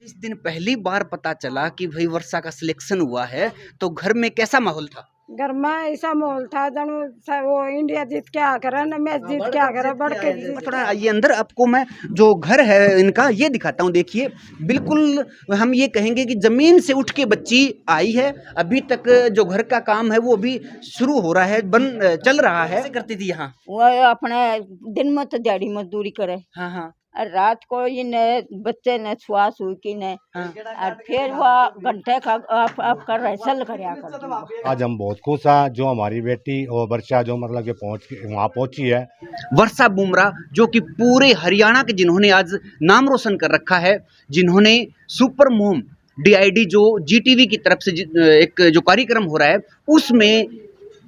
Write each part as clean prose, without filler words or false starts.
इस दिन पहली बार पता चला कि भाई वर्षा का सिलेक्शन हुआ है, तो घर में कैसा माहौल था? घर में ऐसा माहौल था जानू वो इंडिया जीत के आ कर ना मैच जीत के आ कर बढ़ के थोड़ा आइए अंदर, आपको मैं जो घर है इनका ये दिखाता हूँ। देखिए, बिल्कुल हम ये कहेंगे कि जमीन से उठ के बच्ची आई है। अभी तक जो घर का काम है वो अभी शुरू हो रहा है, चल रहा है। कैसे करती थी यहाँ? वो अपने दिन में तो दिहाड़ी मजदूरी करे, हाँ हाँ और रात को इन बच्चे ने छुआ छुई की ने, और फिर वो घंटे का आप कर रेसल करया कर। आज हम बहुत खुश हैं जो हमारी बेटी और वर्षा जो मतलब कि वहाँ पहुंची है। वर्षा बुमराह जो कि पूरे हरियाणा के जिन्होंने आज नाम रोशन कर रखा है, जिन्होंने सुपर मोम DID जो GTV की तरफ से एक जो कार्यक्रम हो रहा है उसमें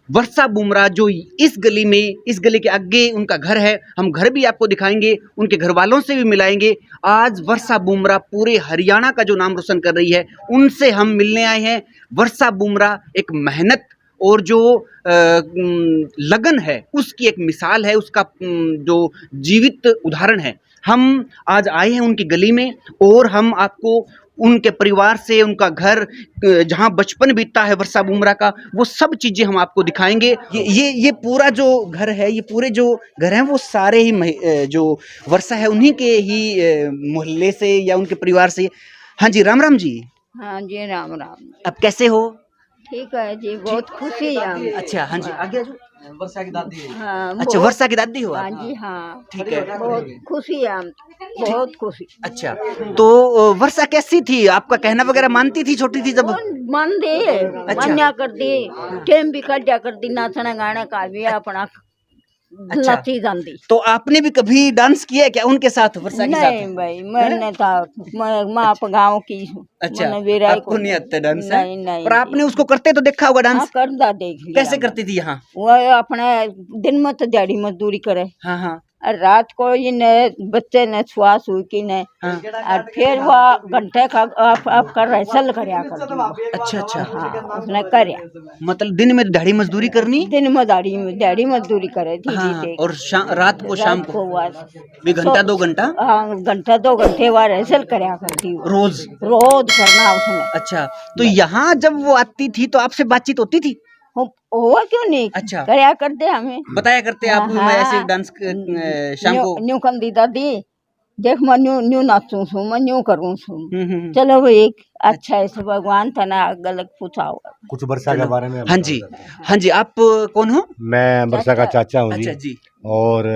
वर्षा बुमराह जो इस गली में, इस गली के आगे उनका घर है, हम घर भी आपको दिखाएंगे, उनके घर वालों से भी मिलाएंगे। आज वर्षा बुमराह पूरे हरियाणा का जो नाम रोशन कर रही है उनसे हम मिलने आए हैं। वर्षा बुमराह एक मेहनत और जो लगन है उसकी एक मिसाल है, उसका जो जीवित उदाहरण है। हम आज आए हैं उनकी गली में और हम आपको उनके परिवार से, उनका घर, जहां बचपन बीतता है वर्षा बुमराह का, वो सब चीजें हम आपको दिखाएंगे। ये पूरा जो घर है, ये पूरे जो घर हैं वो सारे ही जो वर्षा है उन्हीं के ही मोहल्ले से या उनके परिवार से। हाँ जी, राम राम जी। हाँ जी, राम राम। अब कैसे हो? ठीक है जी, बहुत खुशी है। अच्छा, हाँ जी, आगे वर्षा की दादी है। हाँ, अच्छा, वर्षा की दादी हो हाँ आप? जी, हाँ ठीक है, बहुत खुशी है, बहुत खुशी। अच्छा, तो वर्षा कैसी थी? आपका कहना वगैरह मानती थी छोटी थी जब? मन दे मान्या कर दी, टेम भी कटिया कर दी, नाचने गाने का भी अपना नची जाती। तो आपने भी कभी डांस किया है क्या उनके साथ, वर्षा के साथ? नहीं भाई, मैंने था मैं आप गाँव की हूँ। अच्छा, मैंने आपको नहीं आता डांस? नहीं नहीं, पर आपने उसको करते तो देखा होगा डांस? करदा देख लिया। कैसे करती थी यहाँ? वो अपने दिन में तो दिहाड़ी मजदूरी करे, हाँ हाँ और रात को इन बच्चे ने छुआ छुई की ने, और फिर वो घंटे का आप कर रेसल करया कर। अच्छा अच्छा, हाँ, उसने करया। मतलब दिन में दिहाड़ी मजदूरी करनी? दिन में दिहाड़ी मजदूरी करे थी। हाँ, और रात को शाम को भी घंटा 2 घंटा? हाँ, घंटा 2 घंटे वह रेसल करया करती, रोज रोज करना उसने। अच्छा, तो यहाँ जब वो आती थी तो आपसे बातचीत होती थी? हुआ क्यों नहीं? अच्छा, करया करते हमें, बताया करते आप? हाँ, मैं ऐसे डांस शाम को न्यू कर दी दादी, देख मैं न्यू नाचू छू, मैं न्यू करूँ छू। हम्म। चलो भाई, एक अच्छा है, भगवान था ना, गलत पूछा हुआ कुछ वर्षा के बारे में। हाँ जी, हाँ जी, आप कौन हो? मैं वर्षा का चाचा हूँ अच्छा जी। जी। और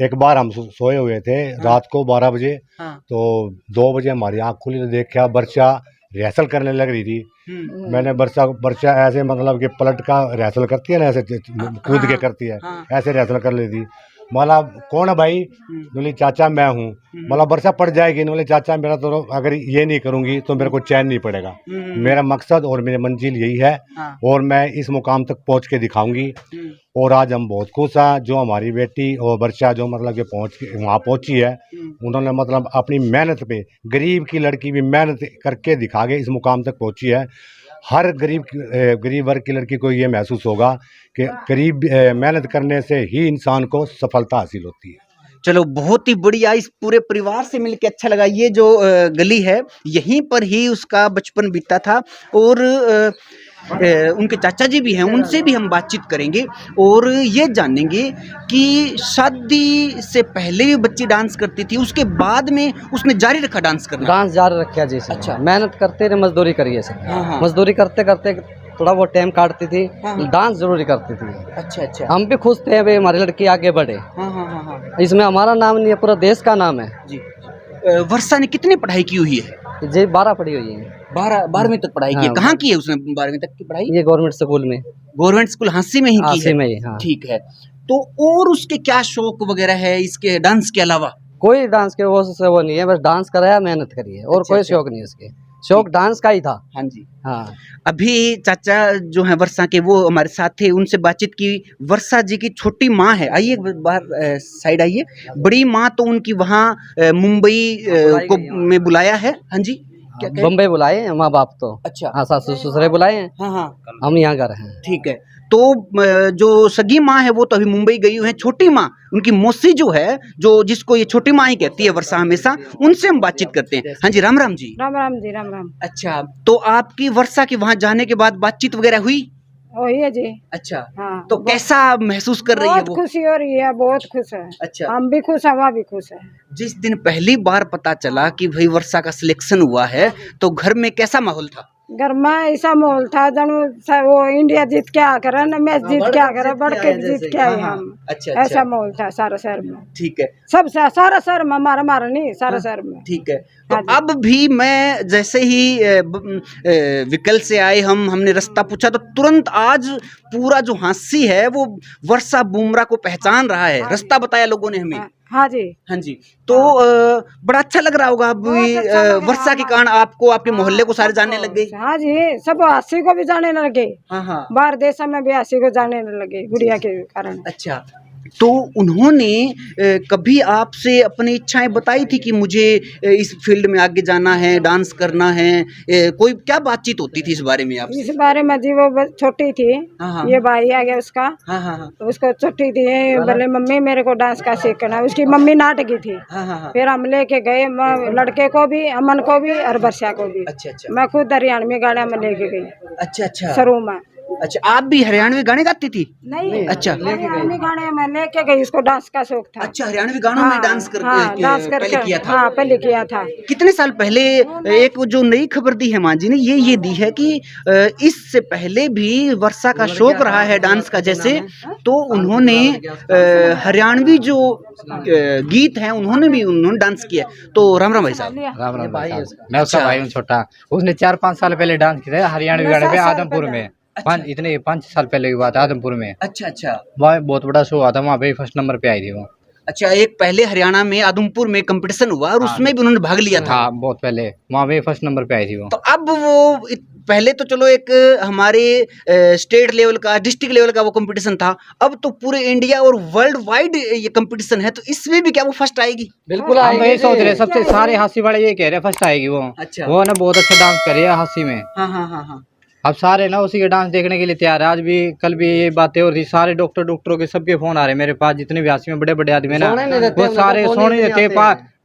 एक बार हम सोए हुए थे रात को 12 बजे, हाँ। तो 2 बजे हमारी आँख खुली तो देखा वर्षा रिहर्सल करने लग रही थी। मैंने वर्षा ऐसे मतलब कि पलट का रिहर्सल करती है ना, ऐसे कूद के करती है, ऐसे रिहर्सल कर लेती। मला कौन है भाई? बोली चाचा मैं हूँ। मला वर्षा पड़ जाएगी, बोले चाचा मेरा तो अगर ये नहीं करूँगी तो मेरे को चैन नहीं पड़ेगा। मेरा मकसद और मेरी मंजिल यही है, और मैं इस मुकाम तक पहुँच के दिखाऊंगी। और आज हम बहुत खुश हैं जो हमारी बेटी और वर्षा जो मतलब कि वहाँ पहुँची है। उन्होंने मतलब अपनी मेहनत पे, गरीब की लड़की भी मेहनत करके दिखा के इस मुकाम तक पहुँची है। हर गरीब वर्ग की लड़की को ये महसूस होगा कि गरीब मेहनत करने से ही इंसान को सफलता हासिल होती है। चलो, बहुत ही बढ़िया, इस पूरे परिवार से मिलके अच्छा लगा। ये जो गली है यहीं पर ही उसका बचपन बीता था, और उनके चाचा जी भी हैं, उनसे भी हम बातचीत करेंगे और ये जानेंगे कि शादी से पहले भी बच्ची डांस करती थी, उसके बाद में उसने जारी रखा डांस करना? डांस जारी रखा जी। अच्छा, मेहनत करते रहे, मजदूरी करिए सर। हाँ। मजदूरी करते करते थोड़ा बहुत टाइम काटती थी, हाँ। डांस जरूरी करती थी। अच्छा अच्छा, हम भी खुश थे भाई हमारी लड़की आगे बढ़े। हाँ। इसमें हमारा नाम नहीं है, पूरा देश का नाम है जी। वर्षा ने कितनी पढ़ाई की हुई है? जी 12 पढ़ी हुई है। 12वीं तक पढ़ाई की है। हाँ। कहाँ की है उसने 12वीं तक की पढ़ाई? ये गवर्नमेंट स्कूल में, गवर्नमेंट स्कूल हांसी में ही की हांसी है? में ही, हाँ। ठीक है, तो और उसके क्या शौक वगैरह है इसके डांस के अलावा? कोई डांस के वो नहीं है, बस डांस कराया, मेहनत करी है, और कोई शौक नहीं है उसके। शौक डांस का ही था। हाँ जी, हाँ। अभी चाचा जो है वर्षा के, वो हमारे साथ थे, उनसे बातचीत की। वर्षा जी की छोटी माँ है, आइए बाहर साइड आइए। बड़ी माँ तो उनकी वहाँ मुंबई को में बुलाया है। हाँ जी, बम्बई बुलाए हैं माँ बाप तो। अच्छा, हाँ, सासू ससुरे बुलाए हैं। हाँ, हम यहाँ घर हैं। ठीक है। तो जो सगी माँ है वो तो अभी मुंबई गई हुई है, छोटी माँ उनकी मौसी जो है, जो जिसको ये छोटी माँ ही कहती है वर्षा हमेशा, उनसे हम बातचीत करते हैं। हाँ जी, राम राम जी। राम राम जी, राम राम। अच्छा, तो आपकी वर्षा के वहां जाने के बाद बातचीत वगैरह हुई? वही है जी। अच्छा, हाँ, तो कैसा महसूस कर रही है बहुत वो? खुशी हो रही है, बहुत खुश है। अच्छा, हम भी खुश है, वह भी खुश है। जिस दिन पहली बार पता चला कि भाई वर्षा का सिलेक्शन हुआ है, तो घर में कैसा माहौल था? घर में ऐसा माहौल था जानू वो इंडिया जीत के आ कर न, मैच जीत के आ कर, बढ़ के जीत के आए हम। अच्छा, ऐसा माहौल था सारा शहर में। ठीक है, सब सारा शहर में, हमारा हमारा नहीं, सारा शहर में। ठीक है। तो हाँ जी। अब भी मैं जैसे ही विकल से आए हमने रास्ता पूछा, तो तुरंत आज पूरा जो हांसी है वो वर्षा बुमराह को पहचान रहा है, रास्ता बताया लोगों ने हमें। हाँ जी, हाँ जी, तो बड़ा अच्छा लग रहा होगा अब बहुत अच्छा लग रहा वर्षा के है। कारण आपको, आपके मोहल्ले को सारे जानने लग गए। हाँ जी, सब हासी को भी जाने न लगे, हाँ हाँ, बाहर देश में भी हासी को जाने न लगे गुड़िया के कारण। अच्छा, तो उन्होंने कभी आपसे अपनी इच्छाएं बताई थी कि मुझे इस फील्ड में आगे जाना है, डांस करना है? कोई क्या बातचीत होती थी इस बारे में आपसे? इस बारे में जी वो छोटी थी, हाँ हाँ, ये भाई आ गया उसका, हाँ हाँ हाँ, तो उसको छोटी थी, बोले मम्मी मेरे को डांस का सीखना। उसकी मम्मी नाटकी थी। हाँ हाँ हाँ, फिर हम लेके गए, लड़के को भी, अमन को भी और वर्षा को भी। अच्छा अच्छा, मैं खुद हरियाणवी गाड़ा में लेके गई अच्छा अच्छा, शुरू में। अच्छा, आप भी हरियाणवी गाने गाती थी? नहीं, अच्छा, हरियाणवी गाने में लेके गई, उसको डांस का शौक था। अच्छा, हरियाणवी गानों में डांस कर डांस पहले करके किया था? हाँ, पहले किया था। कितने साल पहले? एक जो नई खबर दी है माँ जी ने, ये दी है कि इससे पहले भी वर्षा का शौक रहा है डांस का, जैसे तो उन्होंने हरियाणवी जो गीत हैं उन्होंने डांस किया। तो राम राम भाई साहब। राम राम भाई साहब। मैं उसका भाई हूँ छोटा। उसने 4-5 साल पहले डांस किया था हरियाणवी गाने पे आदमपुर में। 5 साल पहले की बात है, आदमपुर में। अच्छा अच्छा, वहाँ बहुत बड़ा शो हुआ था, वहाँ पे फर्स्ट नंबर पे आई थी वो। अच्छा, एक पहले हरियाणा में आदमपुर में कंपटीशन हुआ और उसमें भी उन्होंने भाग लिया था। हाँ, बहुत पहले वहाँ पे फर्स्ट नंबर पे आई थी वो। तो अब वो पहले तो चलो एक हमारे स्टेट लेवल का, डिस्ट्रिक्ट लेवल का वो कंपटीशन था, अब तो पूरे इंडिया और वर्ल्ड वाइड ये कंपटीशन है, तो इसमें भी क्या वो फर्स्ट आएगी? बिल्कुल हम ये सोच रहे, सबसे सारे हासी वाले ये कह रहे फर्स्ट आएगी वो। अच्छा, वो ना बहुत अच्छा डांस कर रही है हासी में। हाँ हाँ हाँ हाँ, अब सारे ना उसी के डांस देखने के लिए तैयार है। आज भी कल भी ये बातें हो रही, सारे डॉक्टरों के सबके फोन आ रहे हैं मेरे पास, जितने भी हासी में बड़े बड़े आदमी है ना, वो सारे सोने देते।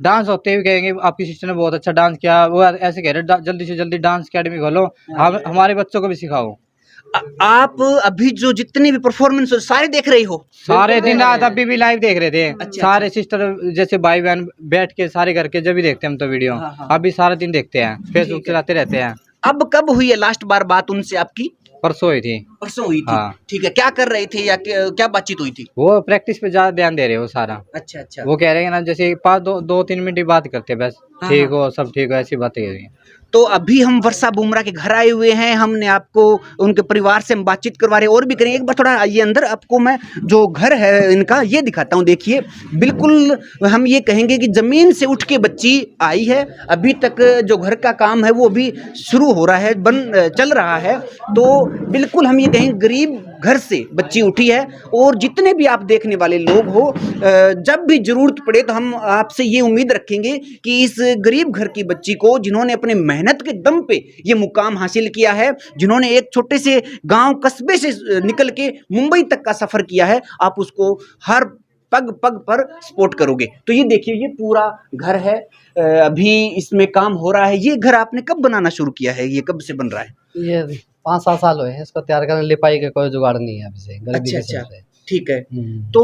डांस होते हुए कहेंगे आपकी सिस्टर ने बहुत अच्छा डांस किया। वो ऐसे कह रहे जल्दी से जल्दी डांस अकेडमी खोलो, हमारे बच्चों को भी सिखाओ। आप अभी जो जितने भी परफॉर्मेंस हो सारे देख रही हो? सारे दिन रात अभी भी लाइव देख रहे थे। सारे सिस्टर जैसे भाई बहन बैठ के सारे करके जब भी देखते हैं हम तो वीडियो, अभी सारा दिन देखते हैं, फेसबुक चलाते रहते हैं। अब कब हुई है लास्ट बार बात उनसे आपकी? परसों हुई थी। परसों हुई थी? हाँ। ठीक है, क्या कर रहे थे या क्या बातचीत हुई थी? वो प्रैक्टिस पे ज्यादा ध्यान दे रहे हो सारा। अच्छा अच्छा, वो कह रहे हैं ना जैसे 2-3 मिनट की बात करते बस, ठीक हो सब ठीक हो, ऐसी बातें कह रही हैं। तो अभी हम वर्षा बुमराह के घर आए हुए हैं, हमने आपको उनके परिवार से हम बातचीत करवा रहे हैं, और भी करेंगे। एक बार थोड़ा आइए अंदर, आपको मैं जो घर है इनका ये दिखाता हूँ। देखिए, बिल्कुल हम ये कहेंगे कि जमीन से उठ के बच्ची आई है। अभी तक जो घर का काम है वो अभी शुरू हो रहा है, चल रहा है। तो बिल्कुल हम ये कहेंगे गरीब घर से बच्ची उठी है। और जितने भी आप देखने वाले लोग हो, जब भी जरूरत पड़े तो हम आपसे ये उम्मीद रखेंगे कि इस गरीब घर की बच्ची को, जिन्होंने अपने मेहनत के दम पे ये मुकाम हासिल किया है, जिन्होंने एक छोटे से गांव कस्बे से निकल के मुंबई तक का सफर किया है, आप उसको हर पग पग पर सपोर्ट करोगे। तो ये देखिए, ये पूरा घर है, अभी इसमें काम हो रहा है। ये घर आपने कब बनाना शुरू किया है? ये कब से बन रहा है? ये 5-7 साल हुए हैं इसको तैयार करने। लिपाई का कोई जुगाड़ नहीं है अभी से, गरीबी के अच्छा, चलते। ठीक है। तो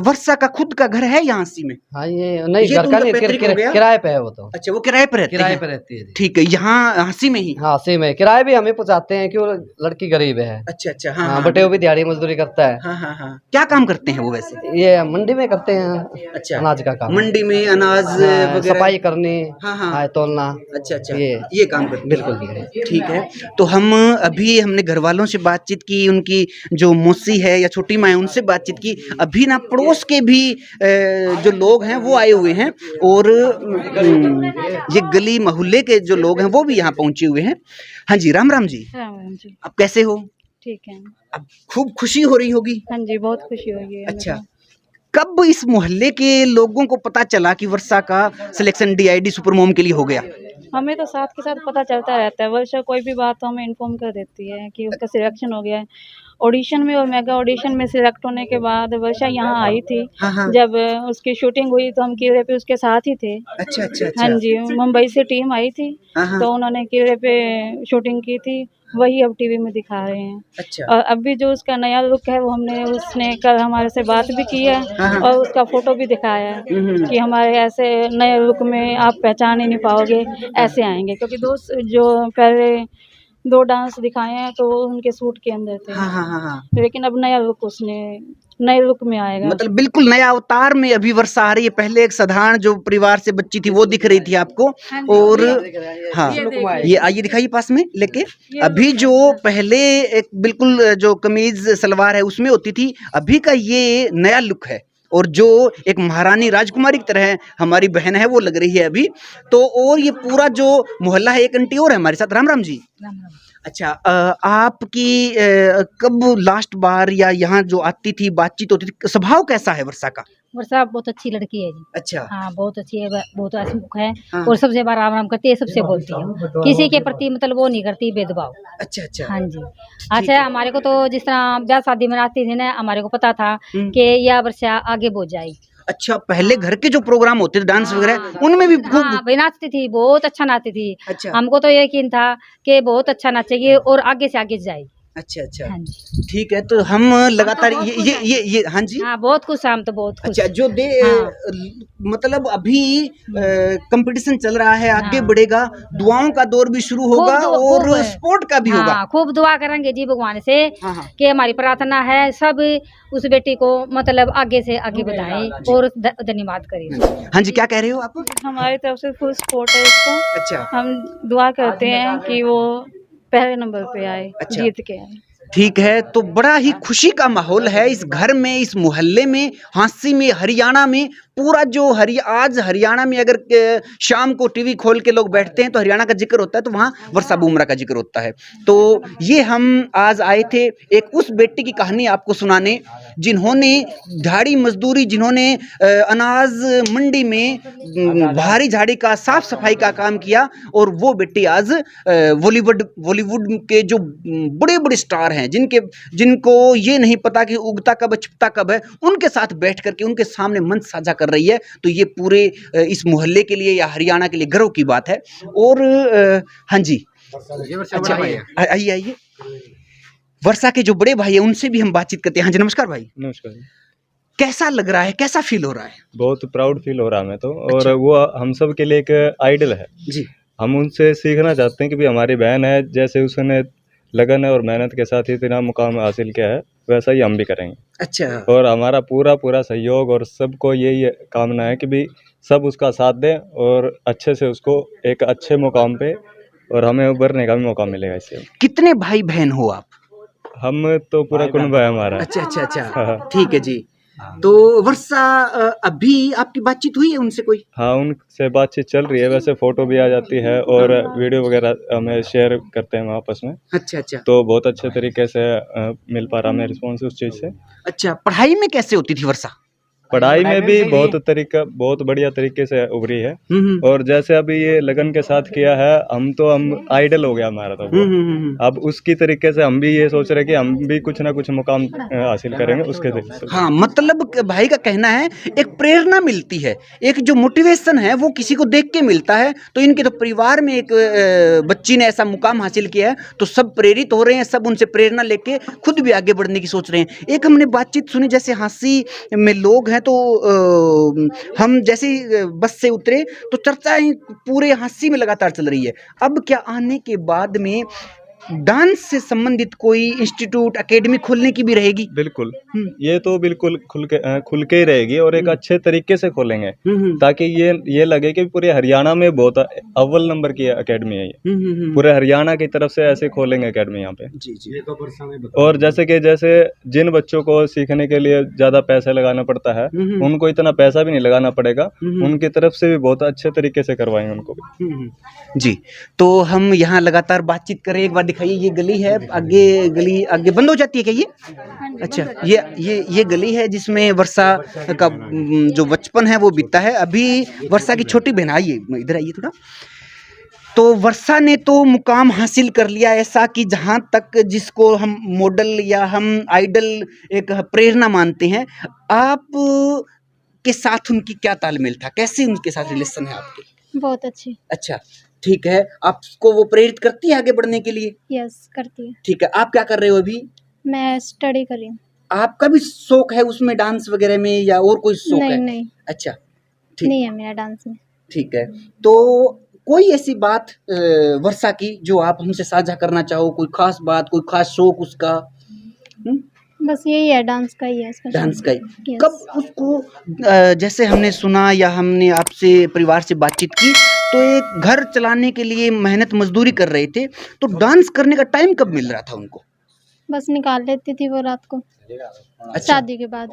वर्षा का खुद का घर है यहाँ सी में? हाँ, ये नहीं, ये घर तो का उनका नहीं, पैतृक हो गया? किराए पे है वो तो। अच्छा, वो किराए पर रहते किराए हैं? पे रहती है जी। ठीक है, यहाँ हंसी में ही? हाँ, सही में किराए भी हमें पहुँचाते हैं कि वो लड़की गरीब है। अच्छा अच्छा, हाँ हाँ, हाँ, बटे वो भी दिहाड़ी मजदूरी करता है। हाँ हाँ हाँ। क्या काम करते हैं वो वैसे? ये मंडी में करते हैं, अच्छा, अनाज का काम। मंडी में अनाज हाँ, वगैरह? सफाई करनी, हाँ हाँ, हाँ, तोलना। अच्छा अच्छा, ये काम करते हैं। बिल्कुल। ठीक है। तो हम अभी हमने घर वालों से बातचीत की, उनकी जो मौसी है या छोटी माँ है उनसे बातचीत की। अभी ना पड़ोस के भी जो लोग हैं वो आए हुए हैं, और ये गली मोहल्ले के जो लोग हैं वो भी यहाँ पहुंचे हुए हैं। हाँ जी, राम राम जी। राम राम जी, आप कैसे हो? ठीक है। अब खूब खुशी हो रही होगी? हाँ जी, बहुत खुशी हुई है। अच्छा, कब इस मोहल्ले के लोगों को पता चला कि वर्षा का सिलेक्शन DID सुपर मॉम के लिए हो गया? हमें तो साथ के साथ पता चलता रहता है। वर्षा कोई भी बात तो हमें इन्फॉर्म कर देती है कि उसका सिलेक्शन हो गया है। ऑडिशन में और मेगा ऑडिशन में सिलेक्ट होने के बाद वर्षा यहाँ आई थी। जब उसकी शूटिंग हुई तो हम किले पे उसके साथ ही थे। अच्छा अच्छा हाँ जी, मुंबई से टीम आई थी तो उन्होंने किले पे शूटिंग की थी, वही अब टीवी में दिखा रहे हैं। अच्छा। और अभी जो उसका नया लुक है वो उसने कल हमारे से बात भी की है और उसका फोटो भी दिखाया है कि हमारे ऐसे नए लुक में आप पहचान ही नहीं पाओगे, ऐसे आएंगे। क्योंकि जो पहले 2 डांस दिखाए हैं तो उनके सूट के अंदर थे। लेकिन अब नया लुक उसने नए लुक में आएगा, मतलब बिल्कुल नया अवतार में अभी वर्षा आ रही है। पहले एक साधारण जो परिवार से बच्ची थी वो दिख रही थी आपको, और हाँ ये आइए दिखाइए पास में लेके। अभी जो पहले एक बिल्कुल जो कमीज सलवार है उसमें होती थी, अभी का ये नया लुक है और जो एक महारानी राजकुमारी की तरह हमारी बहन है वो लग रही है अभी तो। और ये पूरा जो मोहल्ला है, एक आंटी और है हमारे साथ। राम राम जी। अच्छा, आपकी कब लास्ट बार या यहाँ जो आती थी, बातचीत होती थी, स्वभाव कैसा है वर्षा का? वर्षा बहुत अच्छी लड़की है जी। अच्छा। हाँ बहुत अच्छी है, बहुत हंसमुख है। और सबसे बार राम राम करती है, सबसे बोलती है, किसी के प्रति मतलब वो नहीं करती भेदभाव। अच्छा अच्छा। हाँ जी। अच्छा, हमारे को तो जिस तरह ब्याह शादी में आती थी ना, हमारे को पता था कि यह वर्षा आगे बढ़ जाएगी। अच्छा, पहले घर के जो प्रोग्राम होते थे डांस वगैरह उनमें भी खूब भाई नाचती थी, बहुत अच्छा नाचती थी। अच्छा। हमको तो यकीन था कि बहुत अच्छा नाचेगी और आगे से आगे जाएगी। अच्छा अच्छा। हाँ जी। ठीक है, तो हम लगातार ये हाँ जी। हाँ बहुत खुश हम तो बहुत खुश। अच्छा, जो मतलब अभी कंपटीशन चल रहा है, आगे बढ़ेगा, दुआओं का दौर भी शुरू होगा और स्पोर्ट का भी होगा। खूब दुआ करेंगे जी भगवान से कि हमारी प्रार्थना है सब उस बेटी को मतलब आगे से आगे बढ़ाएं और धन्यवाद करें। हाँ जी, क्या कह रहे हो आप? हमारी तरफ से फुल सपोर्ट है उसको। अच्छा। हम दुआ करते हैं कि वो पहले नंबर पे आए, अच्छा। जीत के आए। ठीक है, तो बड़ा ही खुशी का माहौल है इस घर में, इस मोहल्ले में, हांसी में, हरियाणा में। पूरा जो आज हरियाणा में अगर शाम को टीवी खोल के लोग बैठते हैं तो हरियाणा का जिक्र होता है, तो वहाँ वर्षा बुमरा का जिक्र होता है। तो ये हम आज आए थे एक उस बेटी की कहानी आपको सुनाने जिन्होंने दिहाड़ी मजदूरी, जिन्होंने अनाज मंडी में भारी झाड़ी का साफ सफाई का काम किया, और वो बेटी आज बॉलीवुड के जो बड़े बड़े स्टार हैं, जिनको ये नहीं पता कि उगता कब छिपता कब है, उनके साथ बैठ करके उनके सामने मंच साझा कर रही है। तो ये पूरे इस मोहल्ले के लिए या हरियाणा के लिए गर्व की बात है। और हाँ जी, अच्छा आइए आइए, वर्षा के जो बड़े भाई है उनसे भी हम बातचीत करते हैं। हाँ जी, नमस्कार भाई। नमस्कार। कैसा लग रहा है, कैसा फील हो रहा है? बहुत प्राउड फील हो रहा है हमें तो। अच्छा। और वो हम सब के लिए एक आइडल है जी। हम उनसे सीखना चाहते हैं कि भी हमारी बहन है, जैसे उसने लगन है और मेहनत के साथ इतना मुकाम हासिल किया है, वैसा ही हम भी करेंगे। अच्छा। और हमारा पूरा सहयोग और सबको यही कामना है कि भी सब उसका साथ दें और अच्छे से उसको एक अच्छे मुकाम पे और हमें उभरने का भी मौका मिलेगा इससे। कितने भाई बहन हो आप? हम तो पूरा कुटुंब है हमारा। अच्छा अच्छा अच्छा, ठीक है जी। तो वर्षा अभी आपकी बातचीत हुई है उनसे कोई? हाँ, उनसे बातचीत चल रही है, वैसे फोटो भी आ जाती है और वीडियो वगैरह हमें शेयर करते हैं आपस में। अच्छा अच्छा। तो बहुत अच्छे तरीके से मिल पा रहा हमें रिस्पॉन्स उस चीज़ से। अच्छा, पढ़ाई में कैसे होती थी वर्षा? पढ़ाई में भी बहुत बढ़िया तरीके से उभरी है। और जैसे अभी ये लगन के साथ किया है, हम आइडल हो गया हमारा तो। अब उसकी तरीके से हम भी ये सोच रहे हैं कि हम भी कुछ ना कुछ मुकाम हासिल करेंगे उसके तरीके। हाँ, मतलब भाई का कहना है एक प्रेरणा मिलती है, एक जो मोटिवेशन है वो किसी को देख के मिलता है। तो इनके तो परिवार में एक बच्ची ने ऐसा मुकाम हासिल किया है तो सब प्रेरित हो रहे हैं, सब उनसे प्रेरणा लेके खुद भी आगे बढ़ने की सोच रहे हैं। एक हमने बातचीत सुनी, जैसे हांसी में लोग तो हम जैसे बस से उतरे तो चर्चाएं पूरे हांसी में लगातार चल रही है। अब क्या आने के बाद में डांस से संबंधित कोई इंस्टीट्यूट, एकेडमी खोलने की भी रहेगी? बिल्कुल, ये तो बिल्कुल खुल के ही रहेगी और एक अच्छे तरीके से खोलेंगे ताकि ये लगे कि पूरे हरियाणा में बहुत अव्वल नंबर की एकेडमी है ये। पूरे हरियाणा की तरफ से ऐसे खोलेंगे एकेडमी यहाँ पे। जी जी। और जैसे जिन बच्चों को सीखने के लिए ज्यादा पैसे लगाना पड़ता है, उनको इतना पैसा भी नहीं लगाना पड़ेगा, उनकी तरफ से भी बहुत अच्छे तरीके से करवाएंगे उनको भी। जी, तो हम यहाँ लगातार बातचीत करें। एक बार दिखाइए, ये गली है, गली आगे बंद हो जाती है क्या ये? अच्छा, ये गली है जिसमें वर्षा का जो बचपन है वो बीता है। अभी वर्षा की छोटी बहन, आइए इधर आइए थोड़ा। तो वर्षा ने तो मुकाम हासिल कर लिया ऐसा कि जहाँ तक जिसको हम मॉडल या हम आइडल एक प्रेरणा मानते हैं, आप के साथ उनकी क्या तालमेल था, कैसे उनके साथ रिलेशन है आपके? बहुत अच्छी। अच्छा, ठीक है। आपको वो प्रेरित करती है आगे बढ़ने के लिए? यस, करती है। ठीक है। आप क्या कर रहे हो अभी? मैं स्टडी कर रही हूँ। आपका भी शौक है उसमें डांस वगैरह में या और कोई शौक है? नहीं। अच्छा, ठीक। नहीं है मेरा डांस में। ठीक है। तो कोई ऐसी बात वर्षा की जो आप हमसे साझा करना चाहो, कोई खास बात, कोई खास शौक उसका? बस यही है, डांस का ही है इसका। डांस का ही। Yes. कब उसको जैसे हमने सुना या हमने आपसे परिवार से बातचीत की तो एक घर चलाने के लिए मेहनत मजदूरी कर रहे थे, तो डांस करने का टाइम कब मिल रहा था उनको? बस निकाल लेती थी वो रात को। अच्छा। शादी के बाद।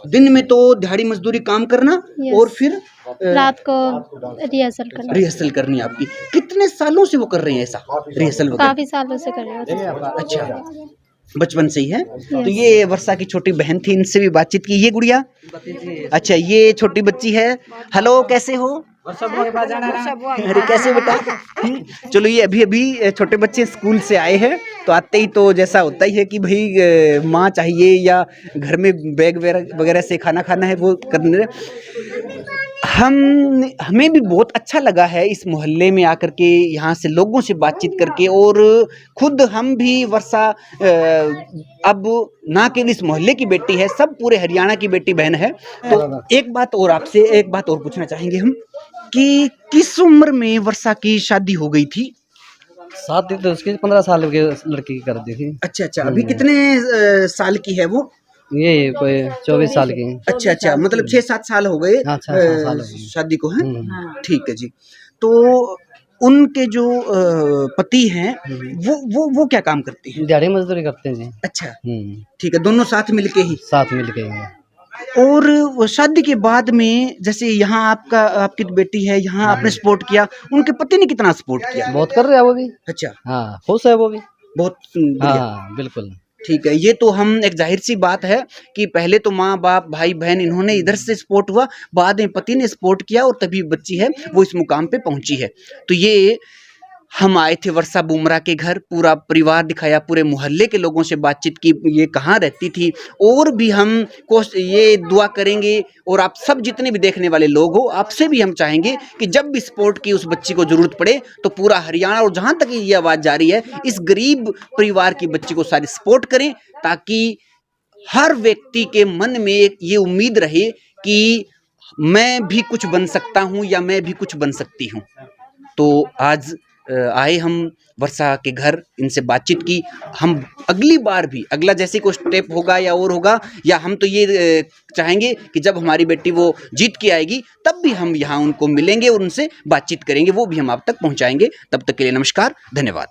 दिन में तो दिहाड़ी मजदूरी काम करना Yes. और फिर रात को रिहर्सल करनी आपकी। कितने सालों से वो कर रहे हैं ऐसा रिहर्सल वगैरह? काफी सालों से कर रहे हो। अच्छा, बचपन से ही है। तो ये वर्षा की छोटी बहन थी, इनसे भी बातचीत की। ये गुड़िया? अच्छा, ये छोटी बच्ची है। हेलो, कैसे हो? अरे कैसे बेटा? चलो, ये अभी अभी छोटे बच्चे स्कूल से आए हैं, तो आते ही तो जैसा होता ही है कि भाई माँ चाहिए या घर में बैग वगैरह से खाना खाना है वो करने। हमें भी बहुत अच्छा लगा है इस मोहल्ले में आकर के, यहाँ से लोगों से बातचीत करके, और खुद हम भी वर्षा अब ना केवल इस मोहल्ले की बेटी है, सब पूरे हरियाणा की बेटी बहन है। तो एक बात और आपसे पूछना चाहेंगे हम कि किस उम्र में वर्षा की शादी हो गई थी? शादी तो उसकी 15 साल की लड़की की कर दी थी। अच्छा, अभी कितने साल की है वो? ये कोई 24 साल की। अच्छा, मतलब 6-7 साल हो गए। हाँ, 6-7 साल शादी को है। ठीक है जी। तो उनके जो पति हैं वो क्या काम करते हैं? दिहाड़ी मजदूरी करते हैं जी। अच्छा, ठीक है। दोनों साथ मिलके ही? साथ मिलके ही। और वो शादी के बाद में जैसे यहाँ आपकी बेटी है, यहाँ आपने सपोर्ट किया, उनके पति ने कितना सपोर्ट किया? बहुत कर रहे हैं वो भी। अच्छा, हाँ, खुश है वो भी बहुत बढ़िया। हाँ, बिल्कुल। ठीक है। ये तो हम एक जाहिर सी बात है कि पहले तो माँ बाप भाई बहन इन्होंने इधर से सपोर्ट हुआ, बाद में पति ने सपोर्ट किया और तभी बच्ची है वो इस मुकाम पे पहुंची है। तो ये हम आए थे वर्षा बुमरा के घर, पूरा परिवार दिखाया, पूरे मोहल्ले के लोगों से बातचीत की, ये कहाँ रहती थी, और भी हम ये दुआ करेंगे, और आप सब जितने भी देखने वाले लोग हो, आपसे भी हम चाहेंगे कि जब भी सपोर्ट की उस बच्ची को ज़रूरत पड़े तो पूरा हरियाणा और जहाँ तक ये आवाज़ जा रही है, इस गरीब परिवार की बच्ची को सारी सपोर्ट करें, ताकि हर व्यक्ति के मन में एक ये उम्मीद रहे कि मैं भी कुछ बन सकता हूँ या मैं भी कुछ बन सकती हूँ। तो आज आए हम वर्षा के घर, इनसे बातचीत की। हम अगली बार भी अगला जैसे कोई स्टेप होगा या और होगा, या हम तो ये चाहेंगे कि जब हमारी बेटी वो जीत के आएगी तब भी हम यहाँ उनको मिलेंगे और उनसे बातचीत करेंगे, वो भी हम आप तक पहुँचाएंगे। तब तक के लिए नमस्कार, धन्यवाद।